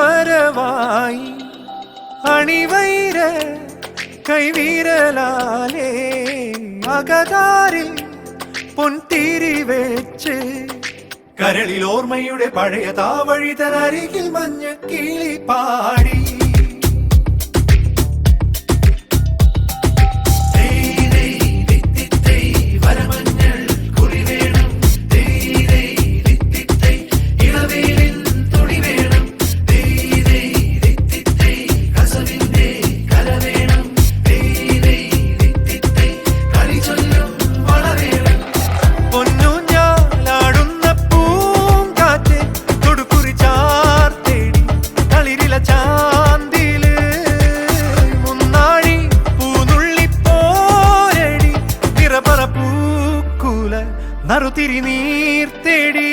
വരവായി അണിവൈര കൈവിരലാലേ അകതാരിൽ പൊൻതിരി വെച്ച് കരളിൽ ഓർമ്മയുടെ പഴയ താവഴി തനരികിൽ മഞ്ഞ കിളി പാടി നറുതിരി നീർ തേടി